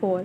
4।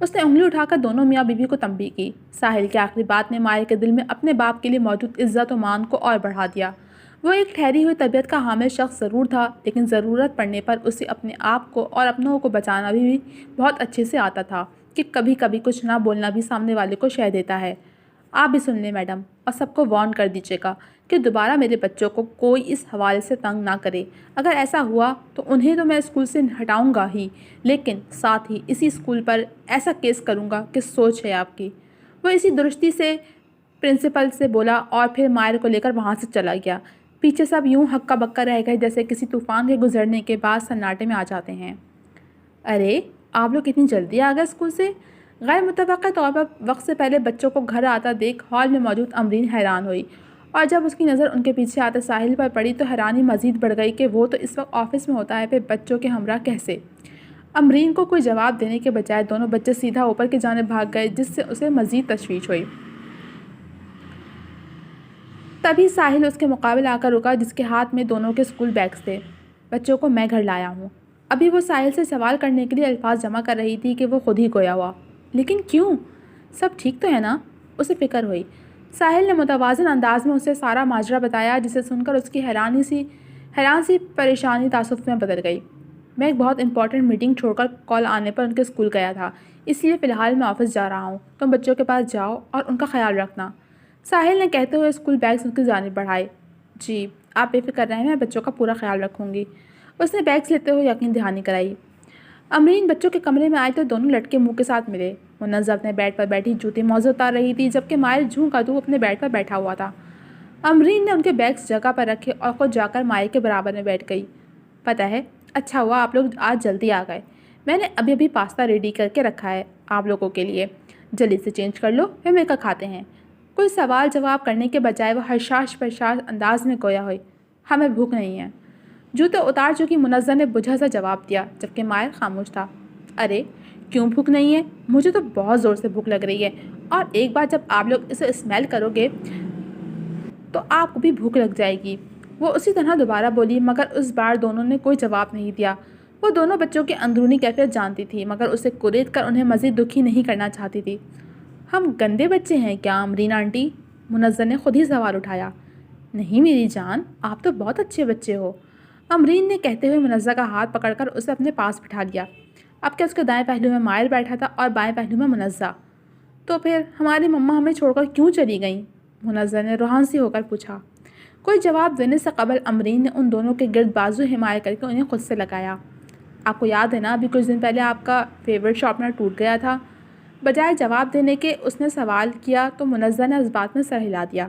اس نے انگلی اٹھا کر دونوں میاں بیوی کو تنبیہ کی۔ ساحل کی آخری بات نے مائر کے دل میں اپنے باپ کے لیے موجود عزت و مان کو اور بڑھا دیا۔ وہ ایک ٹھہری ہوئی طبیعت کا حامل شخص ضرور تھا، لیکن ضرورت پڑنے پر اسے اپنے آپ کو اور اپنوں کو بچانا بھی بہت اچھے سے آتا تھا کہ کبھی کبھی کچھ نہ بولنا بھی سامنے والے کو شہ دیتا ہے۔ آپ بھی سن لیں میڈم، اور سب کو وارن کر دیجیے گا کہ دوبارہ میرے بچوں کو کوئی اس حوالے سے تنگ نہ کرے۔ اگر ایسا ہوا تو انہیں تو میں اسکول سے ہٹاؤں گا ہی، لیکن ساتھ ہی اسی اسکول پر ایسا کیس کروں گا کہ سوچ ہے آپ کی۔ وہ اسی درستی سے پرنسپل سے بولا اور پھر مائر کو لے کر وہاں سے چلا گیا۔ پیچھے سب یوں ہکا بکا رہ گئے جیسے کسی طوفان کے گزرنے کے بعد سناٹے میں آ جاتے ہیں۔ ارے آپ لوگ اتنی جلدی آ گئے اسکول سے؟ غیر متوقع طور پر وقت سے پہلے بچوں کو گھر آتا دیکھ ہال میں موجود امرین حیران ہوئی، اور جب اس کی نظر ان کے پیچھے آتے ساحل پر پڑی تو حیرانی مزید بڑھ گئی کہ وہ تو اس وقت آفس میں ہوتا ہے، پھر بچوں کے ہمراہ کیسے؟ امرین کو کوئی جواب دینے کے بجائے دونوں بچے سیدھا اوپر کی جانب بھاگ گئے، جس سے اسے مزید تشویش ہوئی۔ تبھی ساحل اس کے مقابل آ کر رکا جس کے ہاتھ میں دونوں کے اسکول بیگس تھے۔ بچوں کو میں گھر لایا ہوں۔ ابھی وہ ساحل سے سوال کرنے کے لیے الفاظ جمع کر رہی تھی کہ وہ خود ہی گویا ہوا۔ لیکن کیوں؟ سب ٹھیک تو ہے نا؟ اسے فکر ہوئی۔ ساحل نے متوازن انداز میں اسے سارا ماجرا بتایا، جسے سن کر اس کی حیران سی پریشانی تاسف میں بدل گئی۔ میں ایک بہت امپورٹنٹ میٹنگ چھوڑ کر کال آنے پر ان کے اسکول گیا تھا، اس لیے فی الحال میں آفس جا رہا ہوں۔ تم بچوں کے پاس جاؤ اور ان کا خیال رکھنا، ساحل نے کہتے ہوئے اسکول بیگس ان کی جانب بڑھائے۔ جی آپ بے فکر رہیں، میں بچوں کا پورا خیال رکھوں گی، اس نے بیگس لیتے ہوئے یقین دہانی کرائی۔ امرین بچوں کے کمرے میں آئے تو دونوں لٹکے منہ کے ساتھ ملے۔ منزہ اپنے بیڈ پر بیٹھی جوتے موزے اتار رہی تھی، جبکہ مائر جوں کا توں اپنے بیڈ پر بیٹھا ہوا تھا۔ امرین نے ان کے بیگس جگہ پر رکھے اور خود جا کر مائر کے برابر میں بیٹھ گئی۔ پتہ ہے اچھا ہوا آپ لوگ آج جلدی آ گئے، میں نے ابھی پاستا ریڈی کر کے رکھا ہے آپ لوگوں کے لیے، جلدی سے چینج کر لو پھر مل کر کھاتے ہیں۔ کوئی سوال جواب کرنے کے بجائے وہ حرشاش پرشاش انداز میں گویا ہوئی۔ ہمیں بھوک نہیں ہے، جوتے اتار چکی منزہ نے بجھا سا جواب دیا، جبکہ مائر خاموش تھا۔ ارے کیوں بھوک نہیں ہے؟ مجھے تو بہت زور سے بھوک لگ رہی ہے، اور ایک بار جب آپ لوگ اسے اسمیل کرو گے تو آپ کو بھی بھوک لگ جائے گی، وہ اسی طرح دوبارہ بولی، مگر اس بار دونوں نے کوئی جواب نہیں دیا۔ وہ دونوں بچوں کی اندرونی کیفیت جانتی تھی، مگر اسے کرید کر انہیں مزید دکھی نہیں کرنا چاہتی تھی۔ ہم گندے بچے ہیں کیا امرین آنٹی؟ منزہ نے خود ہی سوال اٹھایا۔ نہیں میری جان، آپ تو بہت اچھے بچے ہو، امرین نے کہتے ہوئے منزہ کا ہاتھ پکڑ کر اسے اپنے پاس بٹھا لیا۔ اب کہ اس کے دائیں پہلو میں مائر بیٹھا تھا اور بائیں پہلو میں منزہ۔ تو پھر ہماری مما ہمیں چھوڑ کر کیوں چلی گئیں؟ منزہ نے روحان سی ہو کر پوچھا۔ کوئی جواب دینے سے قبل امرین نے ان دونوں کے گرد بازو حمایت کر کے انہیں خود سے لگایا۔ آپ کو یاد ہے نا ابھی کچھ دن پہلے آپ کا فیوریٹ شارپنر ٹوٹ گیا تھا؟ بجائے جواب دینے کے اس نے سوال کیا تو منزہ نے اس بات میں سر ہلا دیا۔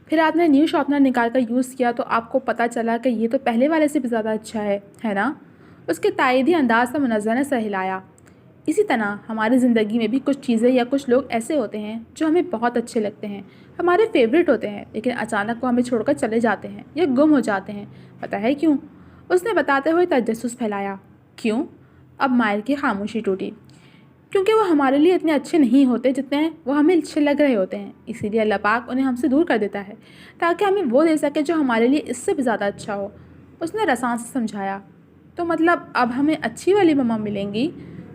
پھر آپ نے نیو شارپنر نکال کر یوز کیا تو آپ کو پتہ چلا کہ یہ تو پہلے والے سے بھی زیادہ اچھا ہے نا؟ اس کے تائیدی انداز سے منزہ نے سر ہلایا۔ اسی طرح ہماری زندگی میں بھی کچھ چیزیں یا کچھ لوگ ایسے ہوتے ہیں جو ہمیں بہت اچھے لگتے ہیں، ہمارے فیوریٹ ہوتے ہیں، لیکن اچانک وہ ہمیں چھوڑ کر چلے جاتے ہیں یا گم ہو جاتے ہیں۔ پتہ ہے کیوں؟ اس نے بتاتے ہوئے تجسس پھیلایا۔ کیوں؟ اب مائر کی خاموشی ٹوٹی۔ کیونکہ وہ ہمارے لیے اتنے اچھے نہیں ہوتے جتنے وہ ہمیں اچھے لگ رہے ہوتے ہیں، اسی لیے اللہ پاک انہیں ہم سے دور کر دیتا ہے تاکہ ہمیں وہ دے سکے جو ہمارے لیے اس سے بھی زیادہ اچھا ہو، اس نے رسان سے سمجھایا۔ تو مطلب اب ہمیں اچھی والی مما ملیں گی؟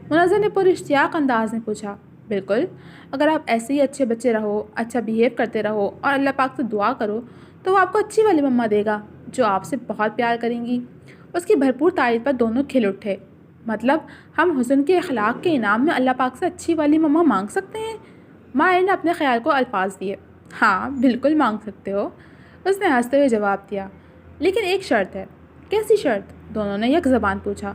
منزہ نے پر اشتیاق انداز میں پوچھا۔ بالکل، اگر آپ ایسے ہی اچھے بچے رہو، اچھا بیہیو کرتے رہو اور اللہ پاک سے دعا کرو تو وہ آپ کو اچھی والی مما دے گا جو آپ سے بہت پیار کریں گی۔ اس کی بھرپور تعریف پر دونوں کھل اٹھے۔ مطلب ہم حسن کے اخلاق کے انعام میں اللہ پاک سے اچھی والی مما مانگ سکتے ہیں؟ مائر نے اپنے خیال کو الفاظ دیے۔ ہاں بالکل مانگ سکتے ہو، اس نے ہنستے ہوئے جواب دیا، لیکن ایک شرط ہے۔ کیسی شرط؟ دونوں نے یک زبان پوچھا۔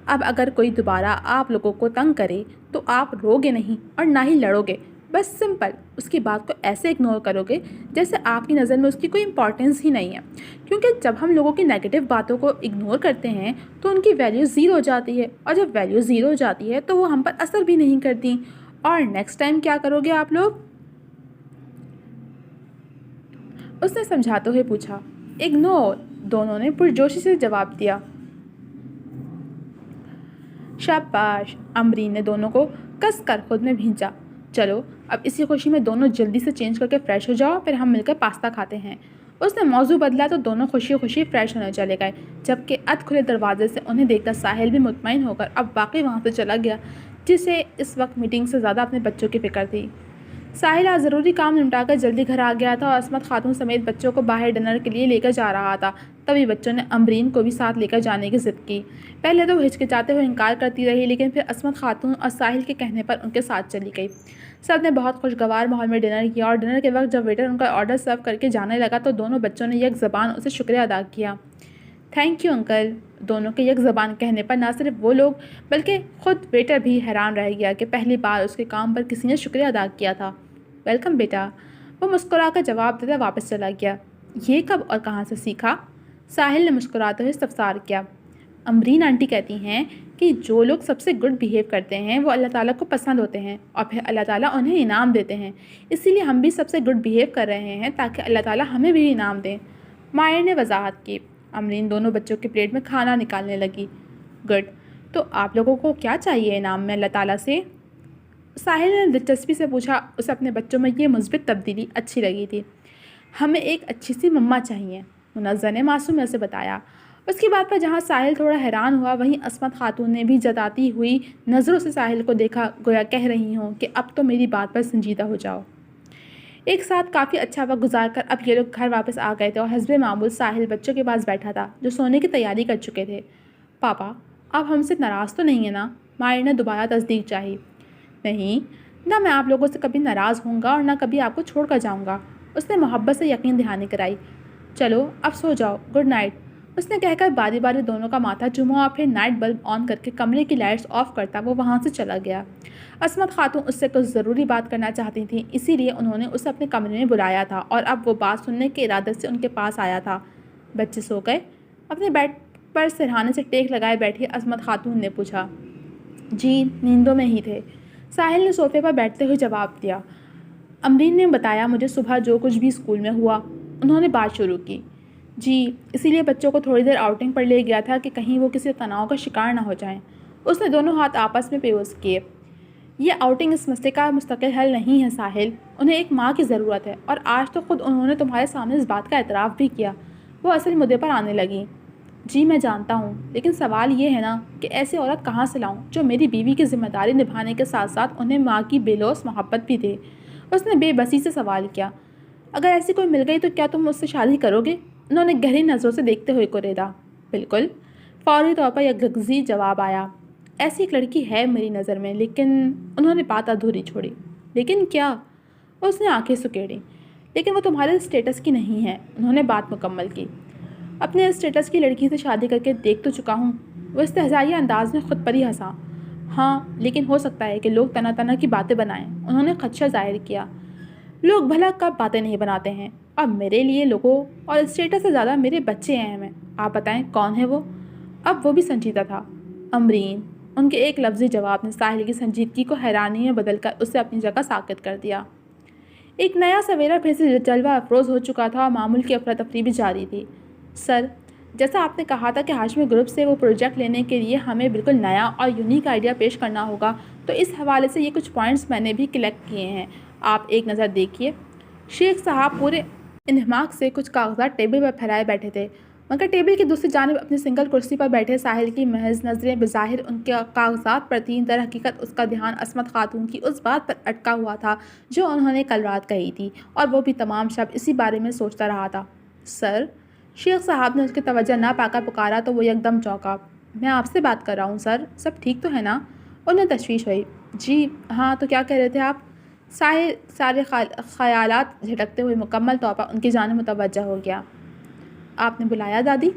اب اگر کوئی دوبارہ آپ لوگوں کو تنگ کرے تو آپ رو گے نہیں اور نہ ہی لڑو گے، بس سمپل اس کی بات کو ایسے اگنور کرو گے جیسے آپ کی نظر میں اس کی کوئی امپورٹنس ہی نہیں ہے، کیونکہ جب ہم لوگوں کی نیگیٹو باتوں کو اگنور کرتے ہیں تو ان کی ویلیو زیرو ہو جاتی ہے، اور جب ویلیو زیرو ہو جاتی ہے تو وہ ہم پر اثر بھی نہیں کرتی۔ اور نیکسٹ ٹائم کیا کرو گے آپ لوگ؟ اس نے سمجھاتے ہوئے پوچھا۔ اگنور، دونوں نے پرجوشی سے جواب دیا۔ شاباش، امرین نے دونوں کو کس کر خود میں بھینچا۔ چلو اب اسی خوشی میں دونوں جلدی سے چینج کر کے فریش ہو جاؤ، پھر ہم مل کر پاستا کھاتے ہیں۔ اس نے موضوع بدلا تو دونوں خوشی خوشی فریش ہونے چلے گئے، جبکہ ادھ کھلے دروازے سے انہیں دیکھتا ساحل بھی مطمئن ہو کر اب واقعی وہاں سے چلا گیا جسے اس وقت میٹنگ سے زیادہ اپنے بچوں کی فکر تھی۔ ساحل آج ضروری کام نمٹا کر جلدی گھر آ گیا تھا اور عصمت خاتون سمیت بچوں کو باہر ڈنر کے لیے لے کر جا رہا تھا۔ تبھی بچوں نے امبرین کو بھی ساتھ لے کر جانے کی ضد کی۔ پہلے تو وہ ہچکچاتے ہوئے انکار کرتی رہی، لیکن پھر عصمت خاتون اور ساحل کے کہنے پر ان کے ساتھ چلی گئی۔ سب نے بہت خوشگوار ماحول میں ڈنر کیا اور ڈنر کے وقت جب ویٹر ان کا آرڈر سرو کر کے جانے لگا تو دونوں بچوں نے یک زبان اسے شکریہ ادا کیا۔ Thank you uncle. دونوں کے یک زبان کہنے پر نہ صرف وہ لوگ بلکہ خود ویٹر بھی حیران رہ گیا کہ پہلی بار اس کے کام پر کسی نے شکریہ ادا کیا تھا۔ ویلکم بیٹا، وہ مسکرا کر جواب دیتا واپس چلا گیا۔ یہ کب اور کہاں سے سیکھا؟ ساحل نے مسکراتے ہوئے استفسار کیا۔ امبرین آنٹی کہتی ہیں کہ جو لوگ سب سے گڈ بیہیو کرتے ہیں وہ اللہ تعالیٰ کو پسند ہوتے ہیں اور پھر اللہ تعالیٰ انہیں انعام دیتے ہیں، اسی لیے ہم بھی سب سے گڈ بیہیو کر رہے ہیں تاکہ اللہ تعالیٰ ہمیں بھی انعام دیں، مائر نے وضاحت کی۔ امبرین دونوں بچوں کے پلیٹ میں کھانا نکالنے لگی۔ گڈ، تو آپ لوگوں کو کیا چاہیے انعام میں اللہ تعالیٰ سے؟ ساحل نے دلچسپی سے پوچھا۔ اسے اپنے بچوں میں یہ مثبت تبدیلی اچھی لگی تھی۔ ہمیں ایک اچھی سی مما چاہیے، منزہ نے معصوم سے بتایا۔ اس کی بات پر جہاں ساحل تھوڑا حیران ہوا، وہیں عصمت خاتون نے بھی جتاتی ہوئی نظروں سے ساحل کو دیکھا، گویا کہہ رہی ہوں کہ اب تو میری بات پر سنجیدہ ہو جاؤ۔ ایک ساتھ کافی اچھا وقت گزار کر اب یہ لوگ گھر واپس آ گئے تھے اور حسب معمول ساحل بچوں کے پاس بیٹھا تھا جو سونے کی تیاری کر چکے تھے۔ پاپا، آپ ہم سے ناراض تو نہیں ہیں نا؟ مائر نے دوبارہ تصدیق چاہی۔ نہیں، نہ میں آپ لوگوں سے کبھی ناراض ہوں گا اور نہ کبھی آپ کو چھوڑ کر جاؤں گا، اس نے محبت سے یقین دہانی کرائی۔ چلو اب سو جاؤ، گڈ نائٹ، اس نے کہہ کر باری باری دونوں کا ماتھا چوما اور پھر نائٹ بلب آن کر کے کمرے کی لائٹس آف کرتا وہ وہاں سے چلا گیا۔ عصمت خاتون اس سے کچھ ضروری بات کرنا چاہتی تھیں، اسی لیے انہوں نے اسے اپنے کمرے میں بلایا تھا اور اب وہ بات سننے کے ارادے سے ان کے پاس آیا تھا۔ بچے سو گئے؟ اپنے بیڈ پر سرہانے سے ٹیک لگائے بیٹھی عصمت خاتون نے پوچھا۔ جی، نیندوں میں ہی تھے، ساحل نے صوفے پر بیٹھتے ہوئے جواب دیا۔ امبرین نے بتایا مجھے صبح جو کچھ بھی اسکول میں ہوا، انہوں نے بات شروع کی۔ جی، اسی لیے بچوں کو تھوڑی دیر آؤٹنگ پر لے گیا تھا کہ کہیں وہ کسی تناؤ کا شکار نہ ہو جائیں۔ اس نے دونوں ہاتھ آپس میں پیوست کیے۔ یہ آؤٹنگ اس مسئلے کا مستقل حل نہیں ہے ساحل، انہیں ایک ماں کی ضرورت ہے، اور آج تو خود انہوں نے تمہارے سامنے اس بات کا اعتراف بھی کیا۔ وہ اصل مدعے پر آنے لگیں۔ جی میں جانتا ہوں، لیکن سوال یہ ہے نا کہ ایسی عورت کہاں سے لاؤں جو میری بیوی کی ذمہ داری نبھانے کے ساتھ ساتھ انہیں ماں کی بے لوث محبت بھی دے۔ اس نے بے بسی سے سوال کیا۔ اگر ایسی کوئی مل گئی تو کیا تم اس سے شادی کرو گے؟ انہوں نے گہری نظروں سے دیکھتے ہوئے کوریدا۔ بالکل، فوری طور پر یک لفظی جواب آیا۔ ایسی ایک لڑکی ہے میری نظر میں، لیکن انہوں نے بات ادھوری چھوڑی۔ لیکن کیا؟ اس نے آنکھیں سکیڑیں۔ لیکن وہ تمہارے اسٹیٹس کی نہیں ہے، انہوں نے بات مکمل کی۔ اپنے اسٹیٹس کی لڑکی سے شادی کر کے دیکھ تو چکا ہوں، وہ استہزائیہ انداز میں خود پر ہی ہنسا۔ ہاں، لیکن ہو سکتا ہے کہ لوگ طرح طرح کی باتیں بنائیں، انہوں نے خدشہ ظاہر کیا۔ لوگ بھلا کب باتیں نہیں بناتے ہیں؟ اب میرے لیے لوگوں اور اسٹیٹس سے زیادہ میرے بچے اہم ہیں۔ آپ بتائیں کون ہے وہ؟ اب وہ بھی سنجیدہ تھا۔ امبرین، ان کے ایک لفظی جواب نے ساحل کی سنجیدگی کو حیرانی میں بدل کر اسے اپنی جگہ ساکت کر دیا۔ ایک نیا سویرا پھر سے جلوہ افروز ہو چکا تھا اور معمول کی افراتفری بھی جاری تھی۔ سر، جیسا آپ نے کہا تھا کہ ہاشمی گروپ سے وہ پروجیکٹ لینے کے لیے ہمیں بالکل نیا اور یونیک آئیڈیا پیش کرنا ہوگا، تو اس حوالے سے یہ کچھ پوائنٹس میں نے بھی کلیکٹ کیے ہیں، آپ ایک نظر دیکھیے۔ شیخ صاحب پورے انہماک سے کچھ کاغذات ٹیبل پر پھیلائے بیٹھے تھے، مگر ٹیبل کی دوسری جانب اپنی سنگل کرسی پر بیٹھے ساحل کی محض نظریں بظاہر ان کے کاغذات پر تھیں، در حقیقت اس کا دھیان عصمت خاتون کی اس بات پر اٹکا ہوا تھا جو انہوں نے کل رات کہی تھی، اور وہ بھی تمام شب اسی بارے میں سوچتا رہا تھا۔ سر، شیخ صاحب نے اس کی توجہ نہ پا کر پکارا تو وہ یک دم چونکا۔ میں آپ سے بات کر رہا ہوں سر، سب ٹھیک تو ہے نا؟ انہیں تشویش ہوئی۔ جی ہاں، تو کیا کہہ رہے تھے آپ؟ ساحل سارے خیالات جھٹکتے ہوئے مکمل طور پر ان کی جانب متوجہ ہو گیا۔ آپ نے بلایا دادی؟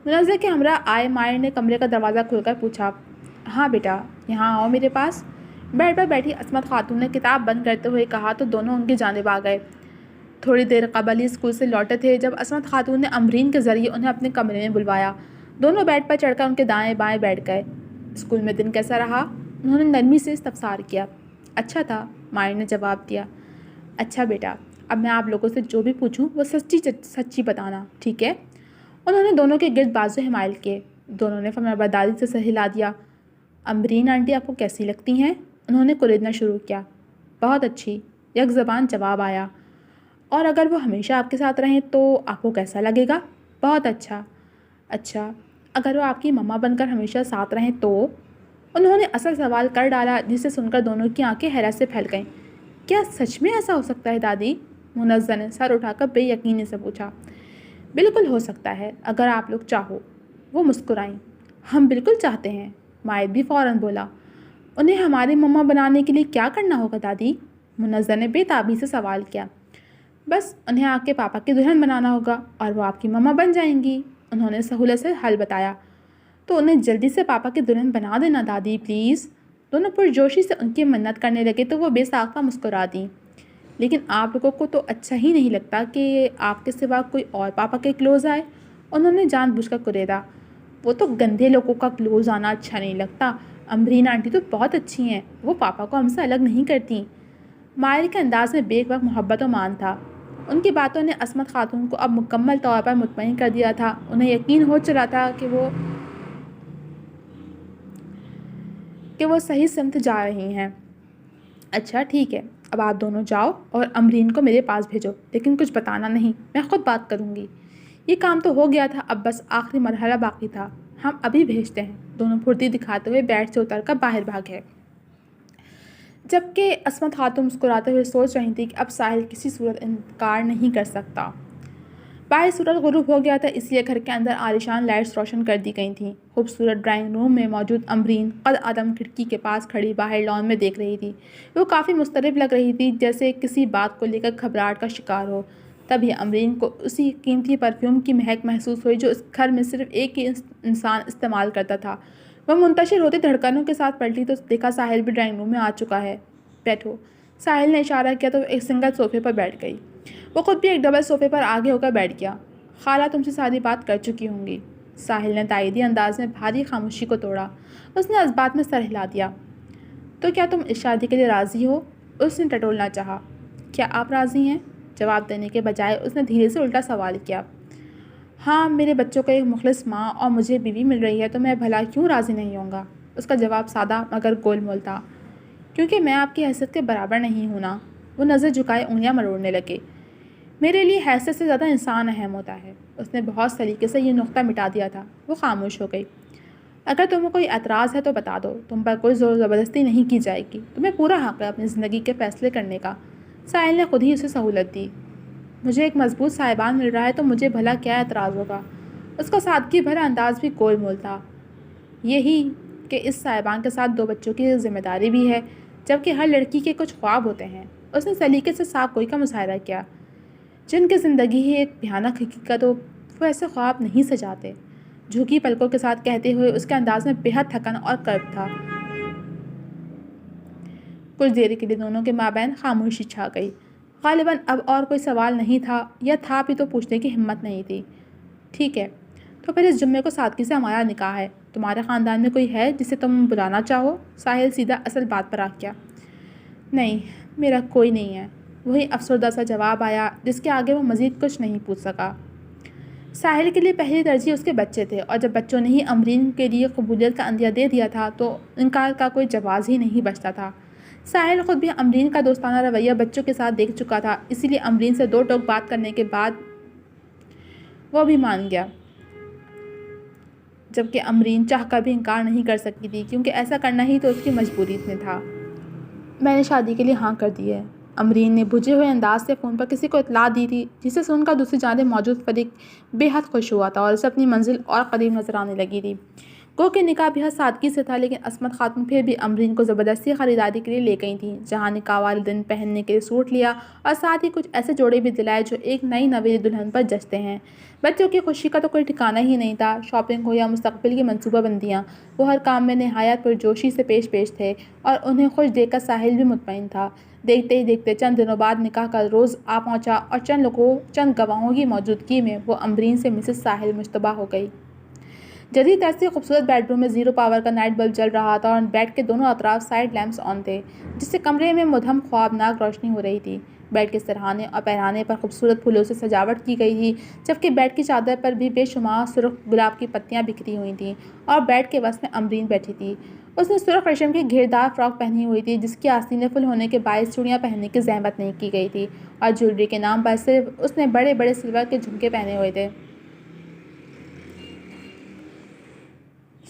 منظر کے ہمراہ آئے مائر نے کمرے کا دروازہ کھول کر پوچھا۔ ہاں بیٹا، یہاں آؤ میرے پاس، بیڈ پر بیٹھی عصمت خاتون نے کتاب بند کرتے ہوئے کہا تو دونوں ان کی جانب آ گئے۔ تھوڑی دیر قبل ہی اسکول سے لوٹے تھے جب عصمت خاتون نے امبرین کے ذریعے انہیں اپنے کمرے میں بلوایا۔ دونوں بیڈ پر چڑھ کر ان کے دائیں بائیں بیٹھ گئے۔ اسکول میں دن کیسا رہا؟ انہوں نے نرمی سے استفسار کیا۔ اچھا تھا، مائر نے جواب دیا۔ اچھا بیٹا، اب میں آپ لوگوں سے جو بھی پوچھوں وہ سچی بتانا، ٹھیک ہے؟ انہوں نے دونوں کے گرد بازو حمائل کیے۔ دونوں نے فرمانبرداری سے سر ہلا دیا۔ امبرین آنٹی آپ کو کیسی لگتی ہیں؟ انہوں نے کریدنا شروع کیا۔ بہت اچھی، یک زبان جواب آیا۔ اور اگر وہ ہمیشہ آپ کے ساتھ رہیں تو آپ کو کیسا لگے گا؟ بہت اچھا۔ اچھا، اگر وہ آپ کی مما بن کر ہمیشہ ساتھ رہیں تو؟ انہوں نے اصل سوال کر ڈالا، جسے سن کر دونوں کی آنکھیں حیرت سے پھیل گئیں۔ کیا سچ میں ایسا ہو سکتا ہے دادی؟ منزہ نے سر اٹھا کر بے یقینی سے پوچھا۔ بالکل ہو سکتا ہے، اگر آپ لوگ چاہو، وہ مسکرائیں۔ ہم بالکل چاہتے ہیں، مائد بھی فوراً بولا۔ انہیں ہماری مما بنانے کے لیے کیا کرنا ہوگا دادی؟ منزہ نے بے تابی سے سوال کیا۔ بس انہیں آپ کے پاپا کی دلہن بنانا ہوگا اور وہ آپ کی مما بن جائیں گی، انہوں نے سہولت سے حل بتایا۔ تو انہیں جلدی سے پاپا کی دلہن بنا دینا دادی پلیز۔ دونوں پرجوشی سے ان کی منت کرنے لگے تو وہ بے ساختہ مسکرا دیں۔ لیکن آپ لوگوں کو تو اچھا ہی نہیں لگتا کہ آپ کے سوا کوئی اور پاپا کے کلوز آئے، انہوں نے جان بوجھ کر کریدا۔ وہ تو گندے لوگوں کا کلوز آنا اچھا نہیں لگتا، امبرین آنٹی تو بہت اچھی ہیں، وہ پاپا کو ہم سے الگ نہیں کرتی۔ مائر کے انداز میں بیک وقت محبت و مان تھا۔ ان کی باتوں نے عصمت خاتون کو اب مکمل طور پر مطمئن کر دیا تھا۔ انہیں یقین ہو چلا تھا کہ وہ صحیح سمت جا رہی ہیں۔ اچھا ٹھیک ہے، اب آپ دونوں جاؤ اور امبرین کو میرے پاس بھیجو، لیکن کچھ بتانا نہیں، میں خود بات کروں گی۔ یہ کام تو ہو گیا تھا، اب بس آخری مرحلہ باقی تھا۔ ہم ابھی بھیجتے ہیں، دونوں پھرتی دکھاتے ہوئے بیڈ سے اتر کر باہر بھاگ گئے۔ جبکہ عصمت خاتون مسکراتے ہوئے سوچ رہی تھی کہ اب ساحل کسی صورت انکار نہیں کر سکتا۔ باہر سورج غروب ہو گیا تھا، اس لیے گھر کے اندر عالیشان لائٹس روشن کر دی گئی تھیں۔ خوبصورت ڈرائنگ روم میں موجود امبرین قد آدم کھڑکی کے پاس کھڑی باہر لان میں دیکھ رہی تھی۔ وہ کافی مضطرب لگ رہی تھی، جیسے کسی بات کو لے کر گھبراہٹ کا شکار ہو۔ تبھی امبرین کو اسی قیمتی پرفیوم کی مہک محسوس ہوئی جو اس گھر میں صرف ایک ہی انسان استعمال کرتا تھا۔ وہ منتشر ہوتی دھڑکنوں کے ساتھ پلٹی تو دیکھا ساحل بھی ڈرائنگ روم میں آ چکا ہے۔ بیٹھو، ساحل نے اشارہ کیا تو وہ ایک سنگل صوفے پر بیٹھ گئی۔ وہ خود بھی ایک ڈبل صوفے پر آگے ہو کر بیٹھ گیا۔ خالہ تم سے ساری بات کر چکی ہوں گی، ساحل نے تائیدی انداز میں بھاری خاموشی کو توڑا۔ اس نے اس بات میں سر ہلا دیا۔ تو کیا تم اس شادی کے لیے راضی ہو؟ اس نے ٹٹولنا چاہا۔ کیا آپ راضی ہیں؟ جواب دینے کے بجائے اس نے دھیرے سے الٹا سوال کیا۔ ہاں، میرے بچوں کو ایک مخلص ماں اور مجھے بیوی مل رہی ہے تو میں بھلا کیوں راضی نہیں ہوں گا؟ اس کا جواب سادہ مگر گول مول تھا۔ کیونکہ میں آپ کی حیثیت کے برابر نہیں ہوں نا۔ وہ نظر جھکائے انگلیاں مروڑنے لگے۔ میرے لیے حیثیت سے زیادہ انسان اہم ہوتا ہے۔ اس نے بہت سلیقے سے یہ نقطہ مٹا دیا تھا۔ وہ خاموش ہو گئی۔ اگر تمہیں کوئی اعتراض ہے تو بتا دو، تم پر کوئی زور زبردستی نہیں کی جائے گی، تمہیں پورا حق ہے اپنی زندگی کے فیصلے کرنے کا۔ ساحل نے خود ہی اسے سہولت دی۔ مجھے ایک مضبوط صاحبان مل رہا ہے تو مجھے بھلا کیا اعتراض ہوگا؟ اس کا سادگی بھرا انداز بھی گول مول تھا۔ یہی کہ اس صاحبان کے ساتھ 2 بچوں کی ذمہ داری بھی ہے، جبکہ ہر لڑکی کے کچھ خواب ہوتے ہیں۔ اس نے سلیقے سے صاف گوئی کا مظاہرہ کیا۔ جن کی زندگی ہی ایک بھیانک حقیقت ہو، وہ ایسے خواب نہیں سجاتے، جھکی پلکوں کے ساتھ کہتے ہوئے اس کے انداز میں بےحد تھکن اور کرب تھا۔ کچھ دیر کے لیے دونوں کے مابین خاموشی چھا گئی۔ غالباً اب اور کوئی سوال نہیں تھا، یا تھا بھی تو پوچھنے کی ہمت نہیں تھی۔ ٹھیک ہے، تو پھر اس جمعے کو سادگی سے ہمارا نکاح ہے۔ تمہارے خاندان میں کوئی ہے جسے تم بلانا چاہو؟ ساحل سیدھا اصل بات پر آ گیا۔ نہیں، میرا کوئی نہیں ہے، وہی افسردہ سا جواب آیا، جس کے آگے وہ مزید کچھ نہیں پوچھ سکا۔ ساحل کے لیے پہلی ترجیح اس کے بچے تھے، اور جب بچوں نے ہی امبرین کے لیے قبولیت کا عندیہ دے دیا تھا تو انکار کا کوئی جواز ہی نہیں بچتا تھا۔ ساحل خود بھی امبرین کا دوستانہ رویہ بچوں کے ساتھ دیکھ چکا تھا، اسی لیے امبرین سے 2 ٹوک بات کرنے کے بعد وہ بھی مان گیا، جبکہ امبرین چاہ کر بھی انکار نہیں کر سکتی تھی، کیونکہ ایسا کرنا ہی تو اس کی مجبوری میں تھا۔ میں نے شادی کے لیے ہاں کر دی ہے، امبرین نے بجھے ہوئے انداز سے فون پر کسی کو اطلاع دی تھی، جسے سن کر دوسری جانب موجود فریق بے حد خوش ہوا تھا اور اسے اپنی منزل اور قریب نظر آنے لگی تھی۔ گو کہ نکاح بے حد سادگی سے تھا، لیکن عصمت خاتون پھر بھی امبرین کو زبردستی خریداری کے لیے لے گئی تھیں، جہاں نکاح والے دن پہننے کے لیے سوٹ لیا اور ساتھ ہی کچھ ایسے جوڑے بھی دلائے جو ایک نئی نویلی دلہن پر جچتے ہیں۔ بچوں کی خوشی کا تو کوئی ٹھکانہ ہی نہیں تھا، شاپنگ ہو یا مستقبل کی منصوبہ بندیاں، وہ ہر کام میں نہایت پرجوشی سے پیش تھے، اور انہیں خوش دیکھ کر ساحل بھی مطمئن تھا۔ دیکھتے ہی دیکھتے چند دنوں بعد نکاح کا روز آ پہنچا، اور چند گواہوں کی موجودگی میں وہ امبرین سے مسز ساحل مشتبہ ہو گئی۔ جدید طرز سے خوبصورت بیڈ روم میں 0 پاور کا نائٹ بلب جل رہا تھا، اور بیڈ کے دونوں اطراف سائڈ لیمپس آن تھے، جس سے کمرے میں مدھم خوابناک روشنی ہو رہی تھی۔ بیڈ کے سرہانے اور پہرانے پر خوبصورت پھولوں سے سجاوٹ کی گئی تھی، جبکہ بیڈ کی چادر پر بھی بے شمار سرخ گلاب کی پتیاں بکھری ہوئی تھیں، اور بیڈ کے وسط میں امبرین بیٹھی تھی۔ اس نے سرخ ریشم کی گھیردار فراک پہنی ہوئی تھی، جس کی آستینیں فل ہونے کے باعث چوڑیاں پہننے کی زحمت نہیں کی گئی تھی، اور جیولری کے نام پر صرف اس نے بڑے بڑے سلور کے جھمکے پہنے ہوئے تھے۔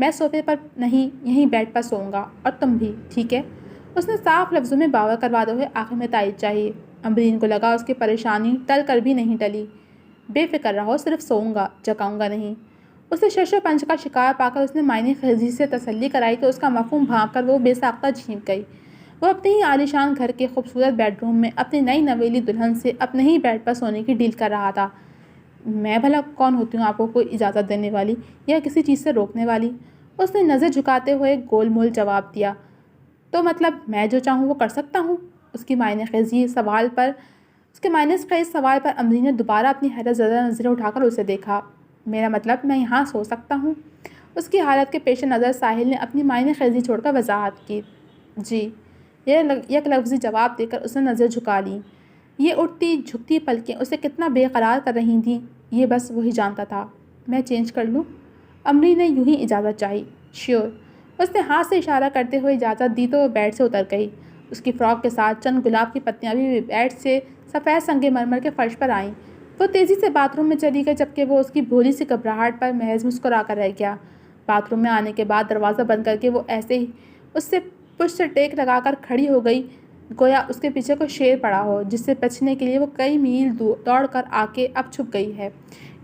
میں صوفے پر نہیں یہیں بیڈ پر سوؤں گا، اور تم بھی، ٹھیک ہے؟ اس نے صاف لفظوں میں باور کرواتے ہوئے آخر میں تائید چاہیے۔ امبرین کو لگا اس کی پریشانی ٹل کر بھی نہیں ٹلی۔ بے فکر رہو، صرف سوؤں گا، جگاؤں گا نہیں۔ اسے شش و پنج کا شکار پا کر اس نے معنی خیزی سے تسلی کرائی تو اس کا مفہوم بھانپ کر وہ بے ساختہ جھینک گئی۔ وہ اپنے ہی عالیشان گھر کے خوبصورت بیڈ روم میں اپنی نئی نویلی دلہن سے اپنے ہی بیڈ پر سونے کی ڈیل کر رہا تھا۔ میں بھلا کون ہوتی ہوں آپ کو کوئی اجازت دینے والی یا کسی چیز سے روکنے والی؟ اس نے نظر جھکاتے ہوئے گول مول جواب دیا۔ تو مطلب میں جو چاہوں وہ کر سکتا ہوں؟ اس کے معنی خیز سوال پر امرین نے دوبارہ اپنی حیرت زدہ نظریں اٹھا کر اسے دیکھا۔ میرا مطلب میں یہاں سو سکتا ہوں؟ اس کی حالت کے پیش نظر ساحل نے اپنی معنی خیزی چھوڑ کر وضاحت کی۔ جی، یہ یک لفظی جواب دے کر اس نے نظر جھکا لی۔ یہ اٹھتی جھکتی پلکیں اسے کتنا بے قرار کر رہی تھیں یہ بس وہی جانتا تھا۔ میں چینج کر لوں؟ امرین نے یوں ہی اجازت چاہی۔ شیور۔ اس نے ہاتھ سے اشارہ کرتے ہوئے اجازت دی تو وہ بیڈ سے اتر گئی۔ اس کی فراک کے ساتھ چند گلاب کی پتیاں بھی بیڈ سے سفید سنگ مرمر کے فرش پر آئیں۔ وہ تیزی سے باتھ روم میں چلی گئی جبکہ وہ اس کی بھولی سی گھبراہٹ پر محض مسکرا کر رہ گیا۔ باتھ روم میں آنے کے بعد دروازہ بند کر کے وہ ایسے ہی اس سے پشت سے ٹیک لگا کر کھڑی ہو گئی گویا اس کے پیچھے کوئی شیر پڑا ہو جس سے بچنے کے لیے وہ کئی میل دوڑ کر آ کے اب چھپ گئی ہے۔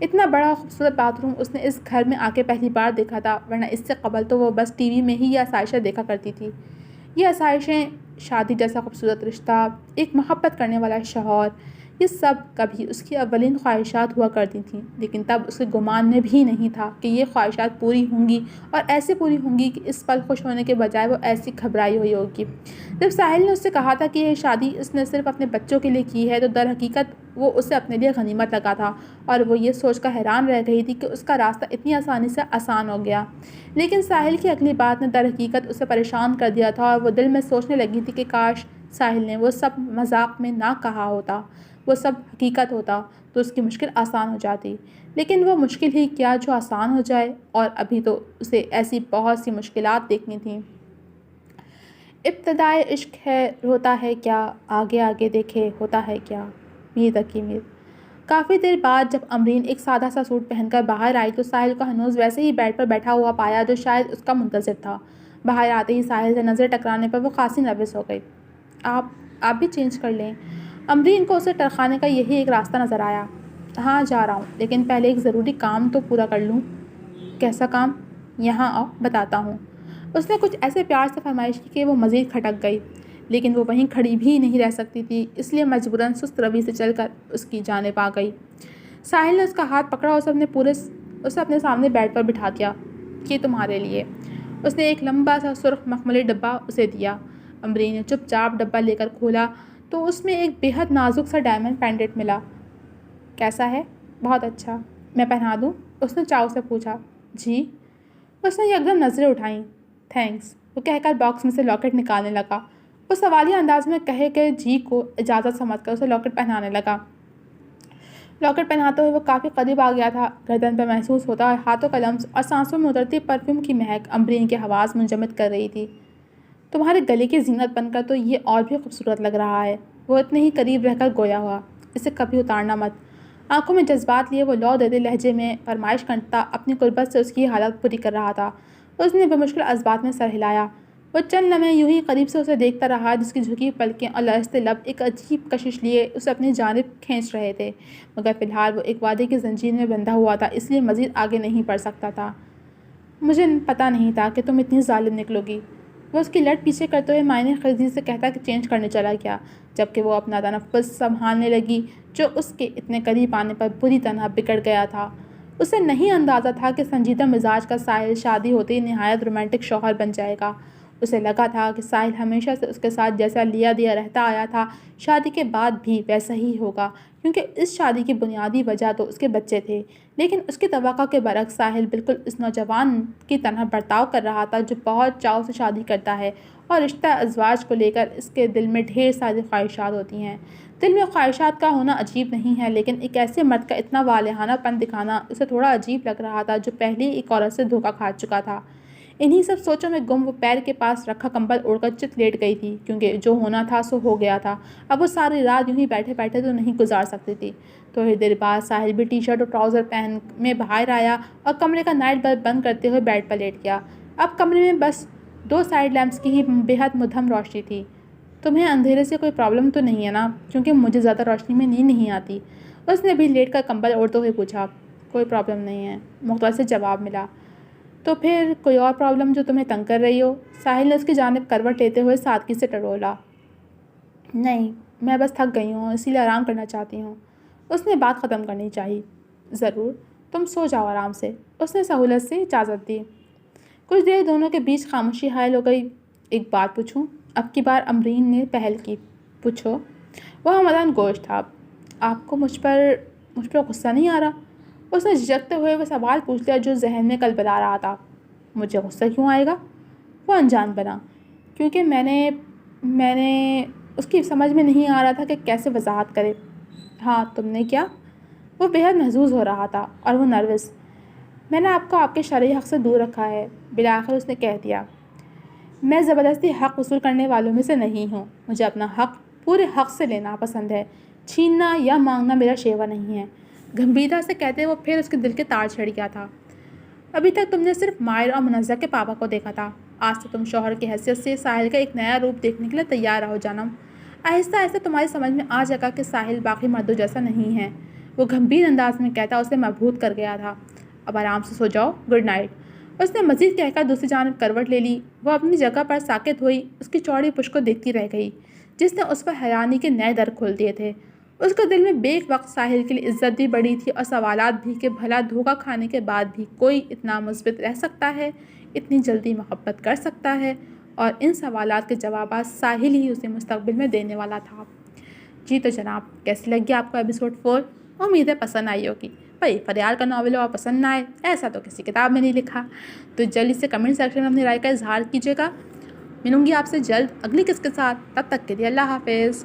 اتنا بڑا خوبصورت باتھ روم اس نے اس گھر میں آ کے پہلی بار دیکھا تھا، ورنہ اس سے قبل تو وہ بس ٹی وی میں ہی یہ آسائشیں دیکھا کرتی تھی۔ یہ آسائشیں، شادی جیسا خوبصورت رشتہ، ایک محبت کرنے والا شوہر، یہ سب کبھی اس کی اولین خواہشات ہوا کرتی تھیں، لیکن تب اسے گمان میں بھی نہیں تھا کہ یہ خواہشات پوری ہوں گی اور ایسے پوری ہوں گی کہ اس پل خوش ہونے کے بجائے وہ ایسی گھبرائی ہوئی ہوگی۔ جب ساحل نے اس سے کہا تھا کہ یہ شادی اس نے صرف اپنے بچوں کے لیے کی ہے تو در حقیقت وہ اسے اپنے لیے غنیمت لگا تھا، اور وہ یہ سوچ کر حیران رہ گئی تھی کہ اس کا راستہ اتنی آسانی سے آسان ہو گیا۔ لیکن ساحل کی اگلی بات نے در حقیقت اسے پریشان کر دیا تھا، اور وہ دل میں سوچنے لگی تھی کہ کاش ساحل نے وہ سب مذاق میں نہ کہا ہوتا، وہ سب حقیقت ہوتا تو اس کی مشکل آسان ہو جاتی۔ لیکن وہ مشکل ہی کیا جو آسان ہو جائے، اور ابھی تو اسے ایسی بہت سی مشکلات دیکھنی تھیں۔ ابتدائے عشق ہے ہوتا ہے کیا، آگے آگے دیکھے ہوتا ہے کیا۔ میر تقی میر۔ کافی دیر بعد جب امرین ایک سادہ سا سوٹ پہن کر باہر آئی تو ساحل کو ہنوز ویسے ہی بیڈ پر بیٹھا ہوا پایا جو شاید اس کا منتظر تھا۔ باہر آتے ہی ساحل سے نظر ٹکرانے پر وہ خاصی نروس ہو گئی۔ آپ بھی چینج کر لیں۔ امرین کو اسے ٹرخانے کا یہی ایک راستہ نظر آیا۔ ہاں جا رہا ہوں، لیکن پہلے ایک ضروری کام تو پورا کر لوں۔ کیسا کام؟ یہاں آؤ بتاتا ہوں۔ اس نے کچھ ایسے پیار سے فرمائش کی کہ وہ مزید کھٹک گئی، لیکن وہ وہیں کھڑی بھی نہیں رہ سکتی تھی، اس لیے مجبوراً سست روی سے چل کر اس کی جانب آ گئی۔ ساحل نے اس کا ہاتھ پکڑا اور اسے اپنے سامنے بیڈ پر بٹھا دیا۔ یہ تمہارے لیے۔ اس نے ایک لمبا سا سرخ مخملی ڈبہ اسے دیا۔ امرین نے چپ چاپ ڈبہ لے کر کھولا تو اس میں ایک بے حد نازک سا ڈائمنڈ پینڈنٹ ملا۔ کیسا ہے؟ بہت اچھا۔ میں پہنا دوں؟ اس نے چاؤ سے پوچھا۔ جی۔ اس نے یکدم نظریں اٹھائیں۔ تھینکس، وہ کہہ کر باکس میں سے لاکٹ نکالنے لگا۔ وہ سوالیہ انداز میں کہے کہ جی کو اجازت سمجھ کر اسے لاکٹ پہنانے لگا۔ لاکٹ پہناتے ہوئے وہ کافی قریب آ گیا تھا۔ گردن پہ محسوس ہوتا ہاتھوں کا لمس اور سانسوں میں اترتی پرفیوم کی مہک امرین کے حواس منجمد کر رہی تھی۔ تمہارے گلے کی زینت بن کر تو یہ اور بھی خوبصورت لگ رہا ہے۔ وہ اتنے ہی قریب رہ کر گویا ہوا۔ اسے کبھی اتارنا مت۔ آنکھوں میں جذبات لیے وہ لو دیدے لہجے میں فرمائش کرتا اپنی قربت سے اس کی حالت پوری کر رہا تھا۔ اس نے بمشکل اسبات میں سر ہلایا۔ وہ چند لمحے یوں ہی قریب سے اسے دیکھتا رہا جس کی جھکی پلکیں اور لرزتے لب ایک عجیب کشش لیے اسے اپنی جانب کھینچ رہے تھے، مگر فی الحال وہ ایک وعدے کی زنجیر میں بندھا ہوا تھا، اس لیے مزید آگے نہیں بڑھ سکتا تھا۔ مجھے پتہ نہیں تھا کہ تم اتنی ظالم نکلو گی، وہ اس کی لٹ پیچھے کرتے ہوئے معنی خیزی سے کہتا کہ چینج کرنے چلا گیا، جبکہ وہ اپنا تنفس سنبھالنے لگی جو اس کے اتنے قریب آنے پر بری طرح بگڑ گیا تھا۔ اسے نہیں اندازہ تھا کہ سنجیدہ مزاج کا ساحل شادی ہوتے ہی نہایت رومانٹک شوہر بن جائے گا۔ اسے لگا تھا کہ ساحل ہمیشہ سے اس کے ساتھ جیسا لیا دیا رہتا آیا تھا شادی کے بعد بھی ویسا ہی ہوگا، کیونکہ اس شادی کی بنیادی وجہ تو اس کے بچے تھے۔ لیکن اس کی توقع کے برعکس ساحل بالکل اس نوجوان کی طرح برتاؤ کر رہا تھا جو بہت چاؤ سے شادی کرتا ہے، اور رشتہ ازواج کو لے کر اس کے دل میں ڈھیر ساری خواہشات ہوتی ہیں۔ دل میں خواہشات کا ہونا عجیب نہیں ہے، لیکن ایک ایسے مرد کا اتنا والہانہ پن دکھانا اسے تھوڑا عجیب لگ رہا تھا جو پہلے ایک عورت سے دھوکہ کھا چکا تھا۔ انہی سب سوچوں میں گم وہ پیر کے پاس رکھا کمبل اوڑھ کر چت لیٹ گئی تھی، کیونکہ جو ہونا تھا سو ہو گیا تھا۔ اب وہ ساری رات یوں ہی بیٹھے بیٹھے تو نہیں گزار سکتی تھی۔ تھوڑی دیر بعد ساحل بھی ٹی شرٹ اور ٹراؤزر پہن میں باہر آیا اور کمرے کا نائٹ بلب بند کرتے ہوئے بیڈ پر لیٹ گیا۔ اب کمرے میں بس 2 سائڈ لیمپس کی ہی بے حد مدھم روشنی تھی۔ تمہیں اندھیرے سے کوئی پرابلم تو نہیں ہے نا؟ کیونکہ مجھے زیادہ روشنی میں نیند نہیں آتی، اس نے بھی لیٹ کر کمبل اوڑھتے ہوئے پوچھا۔ کوئی پرابلم نہیں ہے، مختصر جواب ملا۔ تو پھر کوئی اور پرابلم جو تمہیں تنگ کر رہی ہو؟ ساحل نے اس کی جانب کروٹ لیتے ہوئے سادگی سے ٹٹولا۔ نہیں، میں بس تھک گئی ہوں، اسی لیے آرام کرنا چاہتی ہوں۔ اس نے بات ختم کرنی چاہی۔ ضرور، تم سو جاؤ آرام سے، اس نے سہولت سے اجازت دی۔ کچھ دیر دونوں کے بیچ خاموشی حائل ہو گئی۔ ایک بات پوچھوں؟ اب کی بار امرین نے پہل کی۔ پوچھو۔ وہ ہمدان گوش تھا۔ آپ کو مجھ پر غصہ نہیں آ رہا؟ اس نے جھجکتے ہوئے وہ سوال پوچھ لیا جو ذہن میں کل بلا رہا تھا۔ مجھے غصہ کیوں آئے گا؟ وہ انجان بنا۔ کیونکہ میں نے اس کی سمجھ میں نہیں آ رہا تھا کہ کیسے وضاحت کرے۔ ہاں، تم نے کیا؟ وہ بے حد محظوظ ہو رہا تھا اور وہ نروس۔ میں نے آپ کو آپ کے شرعی حق سے دور رکھا ہے، بالآخر اس نے کہہ دیا۔ میں زبردستی حق وصول کرنے والوں میں سے نہیں ہوں۔ مجھے اپنا حق پورے حق سے لینا پسند ہے، چھیننا یا مانگنا میرا شیوا نہیں ہے۔ گمبھیرتا سے کہتے وہ پھر اس کے دل کے تار چھڑ گیا تھا۔ ابھی تک تم نے صرف مائر اور منزہ کے پاپا کو دیکھا تھا، آج سے تم شوہر کی حیثیت سے ساحل کا ایک نیا روپ دیکھنے کے لیے تیار رہو جانم۔ آہستہ آہستہ تمہاری سمجھ میں آ جائے گا کہ ساحل باقی مردوں جیسا نہیں ہے، وہ گمبھیر انداز میں کہتا اسے مبہوت کر گیا تھا۔ اب آرام سے سو جاؤ، گڈ نائٹ۔ اس نے مزید کہہ کر دوسری جانب کروٹ لے لی۔ وہ اپنی جگہ پر ساکت ہوئی، اس کی چوڑی پشت کو دیکھتی رہ گئی جس نے اس پر حیرانی کے نئے در کھول دیے تھے۔ اس کے دل میں بیک وقت ساحل کے لیے عزت بھی بڑی تھی اور سوالات بھی کہ بھلا دھوکہ کھانے کے بعد بھی کوئی اتنا مثبت رہ سکتا ہے، اتنی جلدی محبت کر سکتا ہے، اور ان سوالات کے جوابات ساحل ہی اسے مستقبل میں دینے والا تھا۔ جی تو جناب، کیسی لگی آپ کو ایپیسوڈ 4؟ امید ہے پسند آئی ہوگی۔ بھائی فریال کا ناول ہو اور پسند نہ آئے، ایسا تو کسی کتاب میں نہیں لکھا۔ تو جلدی سے کمنٹ سیکشن میں اپنی رائے کا اظہار کیجیے گا۔ ملوں گی آپ سے جلد اگلی قسط کے ساتھ، تب تک کے لیے اللہ حافظ۔